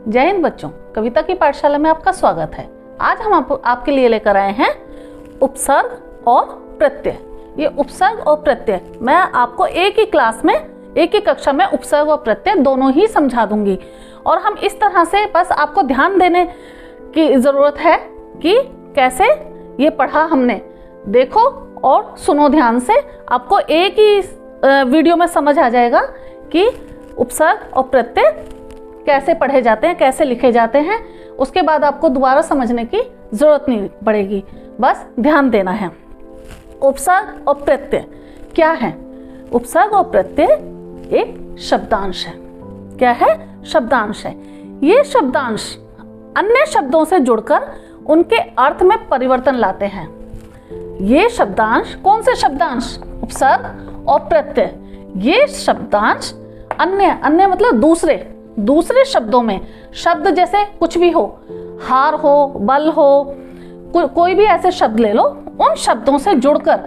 जय हिंद बच्चों, कविता की पाठशाला में आपका स्वागत है। आज हम आपके लिए लेकर आए हैं उपसर्ग और प्रत्यय। ये उपसर्ग और प्रत्यय मैं आपको एक ही क्लास में, एक ही कक्षा में उपसर्ग और प्रत्यय दोनों ही समझा दूंगी। और हम इस तरह से बस आपको ध्यान देने की ज़रूरत है कि कैसे ये पढ़ा हमने। देखो और सुनो ध्यान से, आपको एक ही वीडियो में समझ आ जाएगा कि उपसर्ग और प्रत्यय कैसे पढ़े जाते हैं, कैसे लिखे जाते हैं। उसके बाद आपको दोबारा समझने की ज़रूरत नहीं पड़ेगी, बस ध्यान देना है। उपसर्ग और प्रत्यय क्या है? उपसर्ग और प्रत्यय एक शब्दांश है। क्या है? शब्दांश है। ये शब्दांश अन्य शब्दों से जुड़कर उनके अर्थ में परिवर्तन लाते हैं। ये शब्दांश, कौन से शब्दांश? उपसर्ग और प्रत्यय। ये शब्दांश अन्य मतलब दूसरे शब्दों में, शब्द जैसे कुछ भी हो, हार हो, बल हो, कोई भी ऐसे शब्द ले लो, उन शब्दों से जुड़कर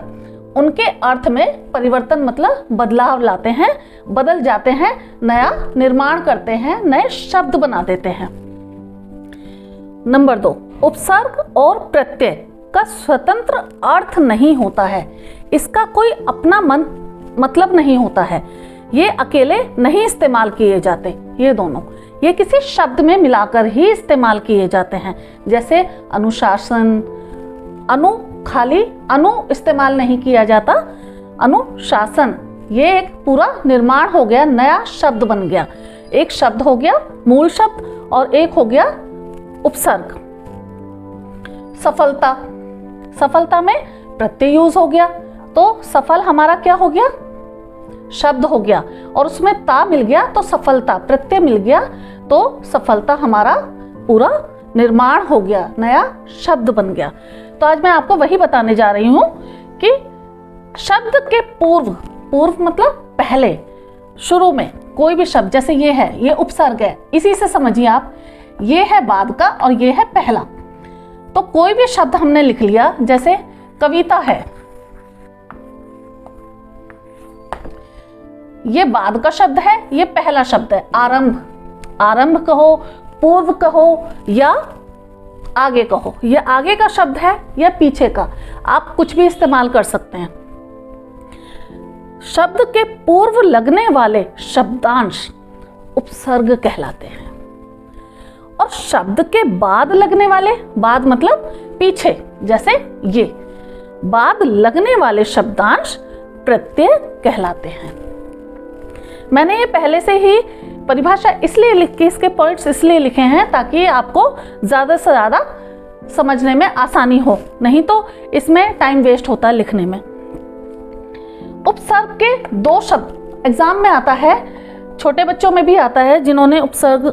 उनके अर्थ में परिवर्तन मतलब बदलाव लाते हैं, बदल जाते हैं, नया निर्माण करते हैं, नए शब्द बना देते हैं। नंबर 2, उपसर्ग और प्रत्यय का स्वतंत्र अर्थ नहीं होता है। इसका कोई अपना मतलब नहीं होता है। ये अकेले नहीं इस्तेमाल किए जाते। ये दोनों, ये किसी शब्द में मिलाकर ही इस्तेमाल किए जाते हैं। जैसे अनुशासन, अनु इस्तेमाल नहीं किया जाता। अनुशासन, ये एक पूरा निर्माण हो गया, नया शब्द बन गया। एक शब्द हो गया मूल शब्द और एक हो गया उपसर्ग। सफलता में प्रत्यय यूज हो गया, तो सफल हमारा क्या हो गया? शब्द हो गया। और उसमें ता मिल गया तो सफलता, प्रत्यय मिल गया तो सफलता हमारा पूरा निर्माण हो गया, नया शब्द बन गया। तो आज मैं आपको वही बताने जा रही हूं कि शब्द के पूर्व मतलब पहले, शुरू में कोई भी शब्द, जैसे ये है, ये उपसर्ग है, इसी से समझिए आप, ये है बाद का और ये है पहला। तो कोई भी शब्द हमने लिख लिया, जैसे कविता है, ये बाद का शब्द है, ये पहला शब्द है। आरंभ कहो, पूर्व कहो या आगे कहो। ये आगे का शब्द है या पीछे का, आप कुछ भी इस्तेमाल कर सकते हैं। शब्द के पूर्व लगने वाले शब्दांश उपसर्ग कहलाते हैं। और शब्द के बाद लगने वाले, बाद मतलब पीछे, जैसे ये, बाद लगने वाले शब्दांश प्रत्यय कहलाते हैं। मैंने ये पहले से ही परिभाषा इसलिए लिख के, इसके पॉइंट्स इसलिए लिखे हैं ताकि आपको ज़्यादा से ज़्यादा समझने में आसानी हो, नहीं तो इसमें टाइम वेस्ट होता है लिखने में। उपसर्ग के 2 शब्द एग्जाम में आता है, छोटे बच्चों में भी आता है जिन्होंने उपसर्ग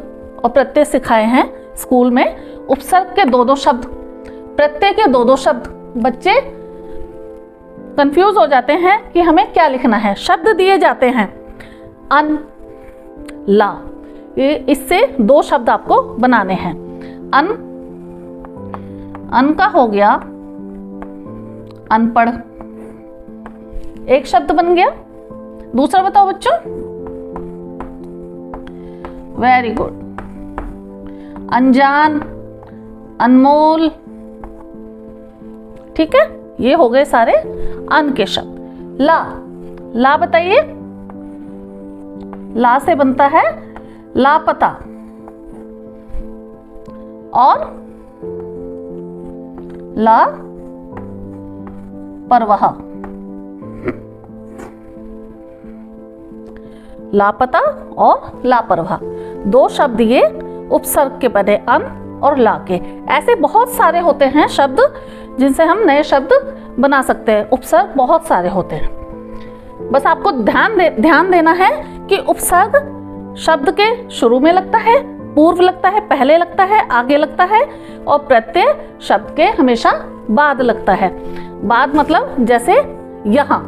और प्रत्यय सिखाए हैं स्कूल में। उपसर्ग के 2 शब्द, प्रत्यय के 2 शब्द। बच्चे कंफ्यूज हो जाते हैं कि हमें क्या लिखना है। शब्द दिए जाते हैं अन, ला, ये इससे 2 शब्द आपको बनाने हैं। अन का हो गया अनपढ़, एक शब्द बन गया। दूसरा बताओ बच्चों? वेरी गुड, अनजान, अनमोल। ठीक है, ये हो गए सारे अन के शब्द। ला बताइए, ला से बनता है लापता और ला परवाह। लापता और लापरवाह 2 शब्द ये उपसर्ग के बने, अन और ला के। ऐसे बहुत सारे होते हैं शब्द जिनसे हम नए शब्द बना सकते हैं। उपसर्ग बहुत सारे होते हैं, बस आपको ध्यान देना है कि उपसर्ग शब्द के शुरू में लगता है, पूर्व लगता है, पहले लगता है, आगे लगता है, और प्रत्यय शब्द के हमेशा बाद लगता है। बाद मतलब जैसे यहाँ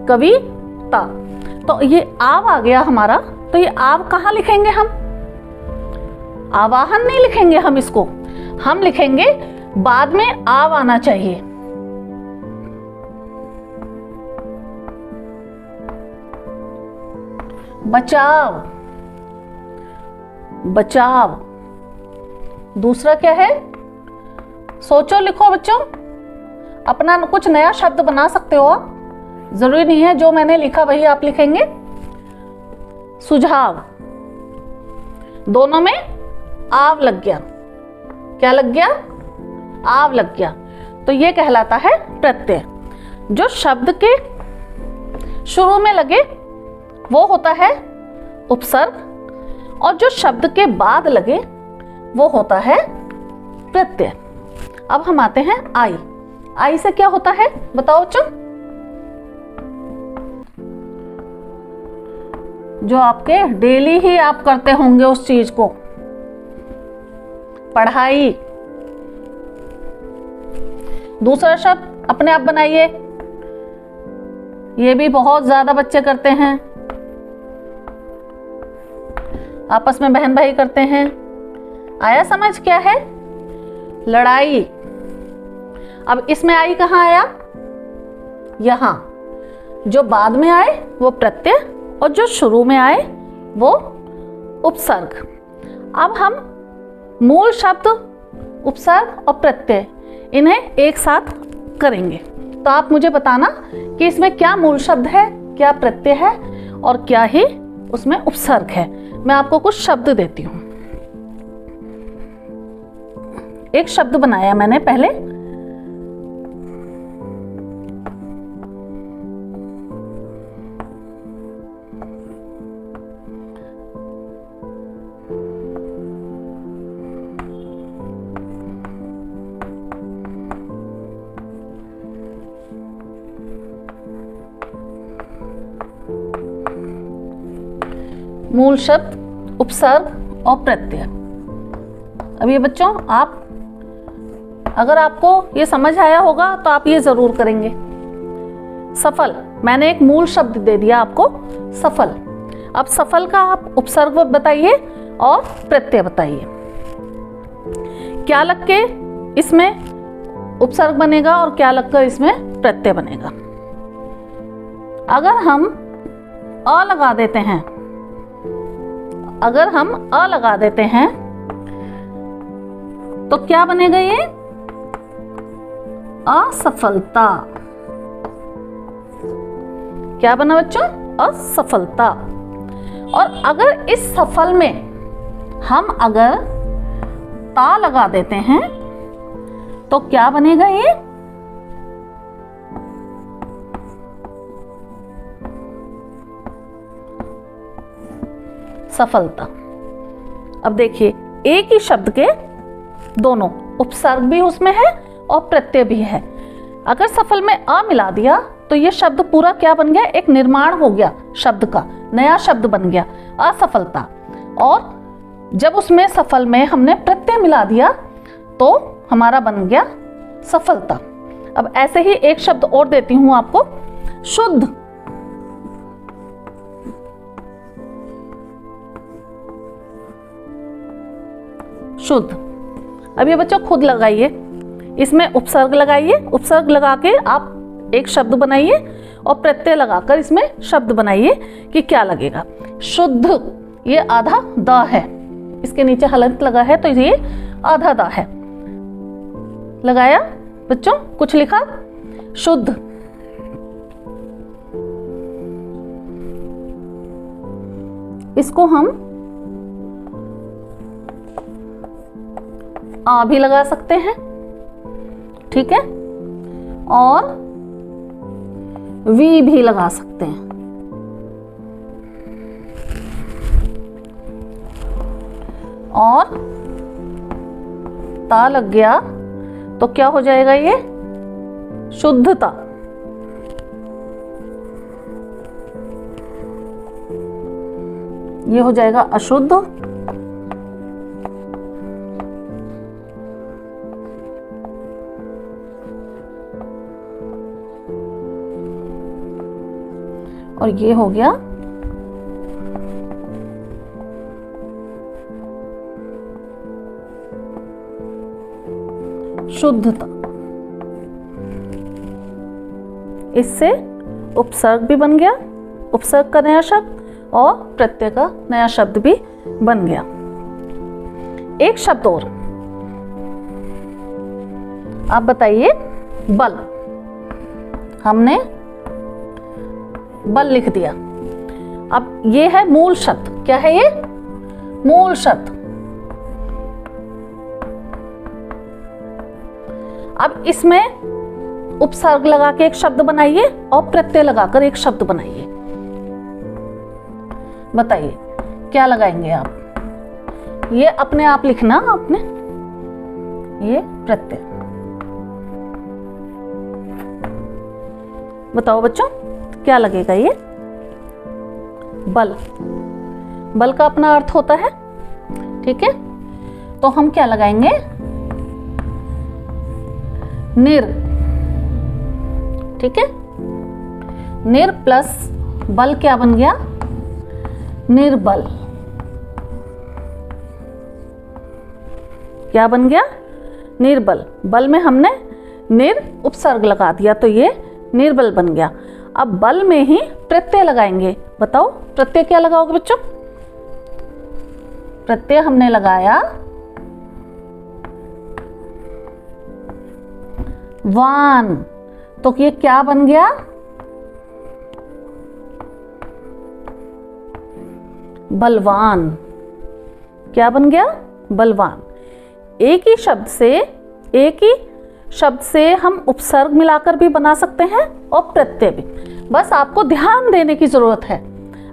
कविता, तो ये आव आ गया हमारा, तो ये आव कहाँ लिखेंगे हम? आवाहन नहीं लिखेंगे हम इसको, हम लिखेंगे बाद में आव आना चाहिए। बचाव, बचाव, दूसरा क्या है? सोचो, लिखो बच्चों, अपना कुछ नया शब्द बना सकते हो आप, जरूरी नहीं है जो मैंने लिखा वही आप लिखेंगे। सुझाव, दोनों में आव लग गया। क्या लग गया? आव लग गया। तो ये कहलाता है प्रत्यय। जो शब्द के शुरू में लगे वो होता है उपसर्ग, और जो शब्द के बाद लगे वो होता है प्रत्यय। अब हम आते हैं आई। आई से क्या होता है बताओ बच्चों? जो आपके डेली ही आप करते होंगे उस चीज को, पढ़ाई। दूसरा शब्द अपने आप बनाइए, ये भी बहुत ज्यादा बच्चे करते हैं, आपस में बहन भाई करते हैं। आया समझ? क्या है? लड़ाई। अब इसमें आई कहाँ आया? यहां। जो बाद में आए वो प्रत्यय और जो शुरू में आए वो उपसर्ग। अब हम मूल शब्द, उपसर्ग और प्रत्यय, इन्हें एक साथ करेंगे। तो आप मुझे बताना कि इसमें क्या मूल शब्द है, क्या प्रत्यय है और क्या ही उसमें उपसर्ग है। मैं आपको कुछ शब्द देती हूं। एक शब्द बनाया मैंने पहले, मूल शब्द, उपसर्ग और प्रत्यय। अब ये बच्चों, आप अगर आपको ये समझ आया होगा तो आप ये जरूर करेंगे। सफल, मैंने एक मूल शब्द दे दिया आपको, सफल। अब सफल का आप उपसर्ग बताइए और प्रत्यय बताइए। क्या लग के इसमें उपसर्ग बनेगा और क्या लगकर इसमें प्रत्यय बनेगा? अगर हम अ लगा देते हैं, अगर हम अ लगा देते हैं तो क्या बनेगा? ये असफलता। क्या बना बच्चों? असफलता। और अगर इस सफल में हम अगर ता लगा देते हैं तो क्या बनेगा? ये सफलता। अब देखिए, एक ही शब्द के दोनों उपसर्ग भी उसमें है और प्रत्यय भी है। अगर सफल में अ मिला दिया तो ये शब्द पूरा क्या बन गया? एक निर्माण हो गया शब्द का, नया शब्द बन गया, असफलता। और जब उसमें सफल में हमने प्रत्यय मिला दिया तो हमारा बन गया सफलता। अब ऐसे ही एक शब्द और देती हूं आपको, शुद्ध। शुद्ध। अब ये बच्चों खुद लगाइए, इसमें उपसर्ग लगाइए, उपसर्ग लगा के आप एक शब्द बनाइए और प्रत्यय लगाकर इसमें शब्द बनाइए कि क्या लगेगा। शुद्ध, ये आधा द है, इसके नीचे हलंत लगा है तो ये आधा द है। लगाया बच्चों? कुछ लिखा? शुद्ध। इसको हम आ भी लगा सकते हैं, ठीक है, और वी भी लगा सकते हैं। और ता लग गया तो क्या हो जाएगा? ये शुद्धता। ये हो जाएगा अशुद्ध। और ये हो गया शुद्धता। इससे उपसर्ग भी बन गया, उपसर्ग का नया शब्द, और प्रत्यय का नया शब्द भी बन गया। एक शब्द और, आप बताइए बल, हमने बल लिख दिया। अब ये है मूल शब्द, क्या है ये? मूल शब्द। अब इसमें उपसर्ग लगा के एक शब्द बनाइए और प्रत्यय लगाकर एक शब्द बनाइए। बताइए क्या लगाएंगे आप? ये अपने आप लिखना, आपने ये प्रत्यय। बताओ बच्चों क्या लगेगा? ये बल। बल का अपना अर्थ होता है, ठीक है? तो हम क्या लगाएंगे? निर, ठीक है? निर प्लस बल क्या बन गया? निर्बल। क्या बन गया? निर्बल। बल में हमने निर उपसर्ग लगा दिया तो ये निर्बल बन गया। अब बल में ही प्रत्यय लगाएंगे। बताओ प्रत्यय क्या लगाओगे बच्चों? प्रत्यय हमने लगाया वान, तो ये क्या बन गया? बलवान। क्या बन गया? बलवान। एक ही शब्द से हम उपसर्ग मिलाकर भी बना सकते हैं और प्रत्यय भी। बस आपको ध्यान देने की जरूरत है।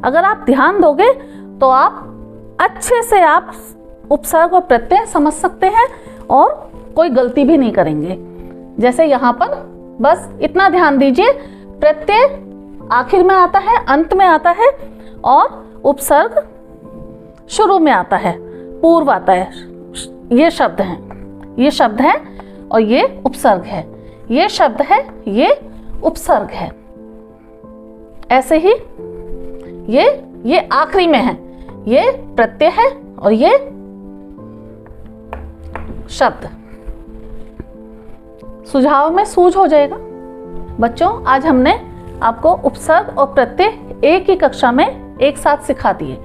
अगर आप ध्यान दोगे तो आप अच्छे से आप उपसर्ग और प्रत्यय समझ सकते हैं और कोई गलती भी नहीं करेंगे। जैसे यहाँ पर बस इतना ध्यान दीजिए, प्रत्यय आखिर में आता है, अंत में आता है और उपसर्ग शुरू में आता है, पूर्व आता है। ये शब्द हैं, ये शब्द है और ये उपसर्ग है। ये शब्द है, ये उपसर्ग है। ऐसे ही ये आखिरी में है, ये प्रत्यय है और ये शब्द। सुझाव में सूझ हो जाएगा। बच्चों आज हमने आपको उपसर्ग और प्रत्यय एक ही कक्षा में एक साथ सिखा दिए।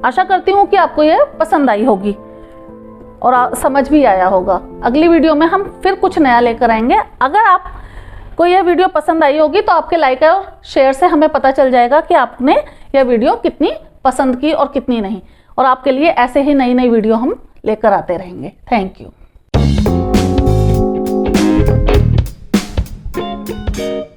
आशा करती हूँ कि आपको यह पसंद आई होगी और समझ भी आया होगा। अगली वीडियो में हम फिर कुछ नया लेकर आएंगे। अगर आपको यह वीडियो पसंद आई होगी तो आपके लाइक और शेयर से हमें पता चल जाएगा कि आपने यह वीडियो कितनी पसंद की और कितनी नहीं। और आपके लिए ऐसे ही नई नई वीडियो हम लेकर आते रहेंगे। Thank you.